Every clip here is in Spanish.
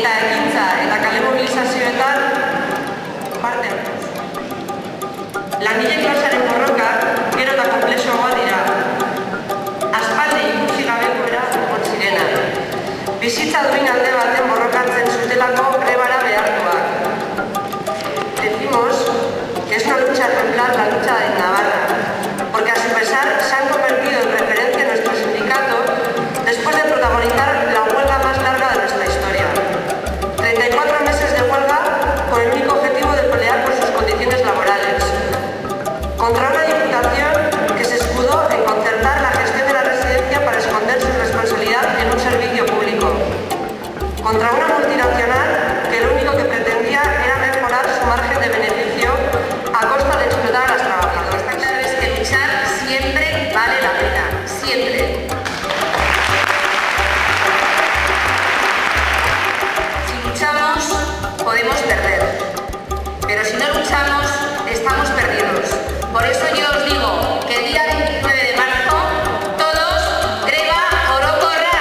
eta ekintza eta kale mobilizazioetan parte hartuz. Langile klasaren borrokak gero eta konplexuagoa dira. Aspaldi ikusi gabekoera egon zirenak. Bizitza duin alde baten borrokatzen zutelako grebara behartuak. Decimos que es una lucha ejemplar la lucha de Navarra, porque a su pesar se han convertido en referencia en nuestro sindicato después de protagonizar la huelga más larga de nuestra historia. 34 meses de huelga con el único objetivo de pelear por sus condiciones laborales. Contra una diputación que se escudó en concertar la gestión de la residencia para esconder su responsabilidad en un servicio público. Contra una multinacional que lo único que pretendía era mejorar su margen de beneficio a costa de explotar a las trabajadoras. Está claro es que luchar siempre vale la pena, siempre. Si luchamos, podemos perder, pero si no luchamos, estamos perdidos. Por eso yo os digo que el día 29 de marzo, todos, greba orokorra.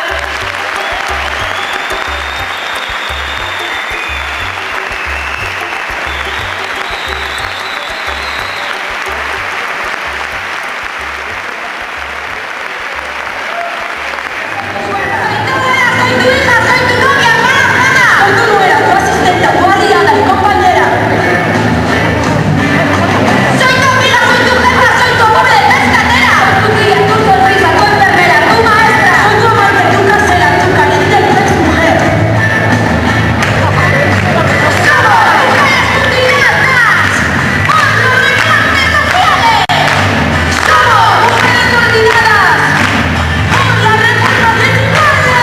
Soy tu hija, soy tu novia, hermana. Soy tu nuera, tu asistente, tu aliada y compañera. Soy tu amiga, soy tu jefa, soy tu amor de pescadera. Tu tía, tu sonrisa, tu enfermera, tu maestra. Soy tu amante, tu casera, tu caliente, tu exmujer. ¡Somos mujeres cotidianas! ¡Por los recortes sociales! ¡Somos mujeres olvidadas! ¡Por las reformas desiguales!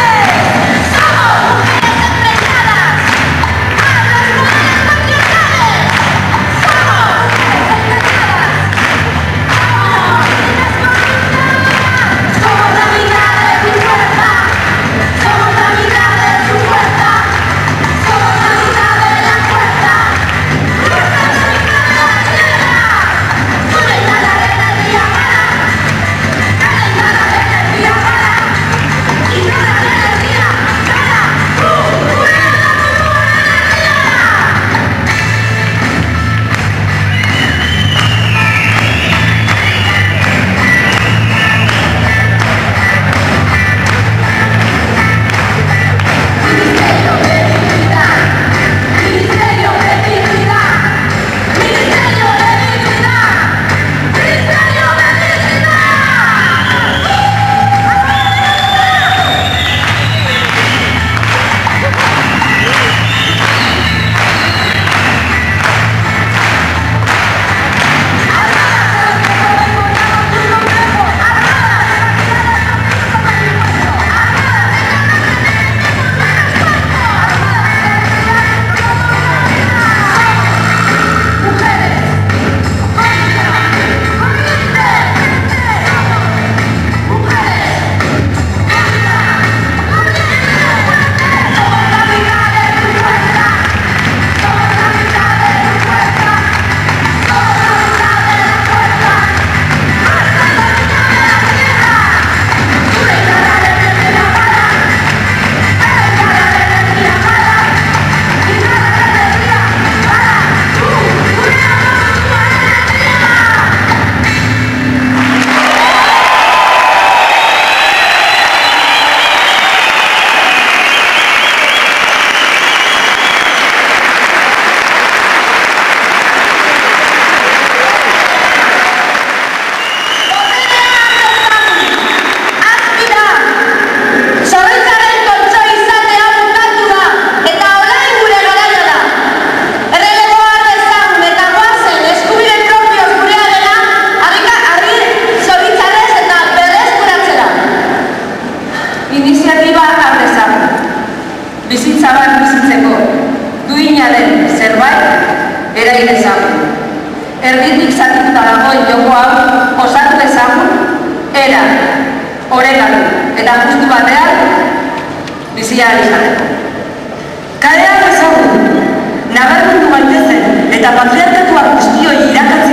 ¡Somos mujeres enfrentadas! ¡A las mujeres patriarcales! ¡Somos mujeres engañadas! ¡Somos la mitad de tu fuerza! ¡Somos la mitad de tu fuerza! ¡Somos la mitad de la fuerza! ¡Fuerza la mitad de la tierra! ¡Suelta la energía mala! ¡Calienta la energía mala! ¡Ignora la energía mala! ¡Fuera la energía! Ministerio de Dignidad, Ministerio de Dignidad, Ministerio de Dignidad, Ministerio de Dignidad. Zorritzaren koltxo izatea bukatu da, eta orain gure garaia da. Erreleboa dezagun eta goazen eskubide propioz gurea dela, harri zorritzarez eta berreskuratzera. Iniziatiba har dezagun. Bizitza bat bizitzeko, duina den zerbait erail dezagun. Erditik zatituta dagoen joko hau osatu dezagun, era, orekatu eta justu batean bizia izateko. Kalean dezagun, nabarmendu gaitezen eta patriarkatua guztioi irakatzen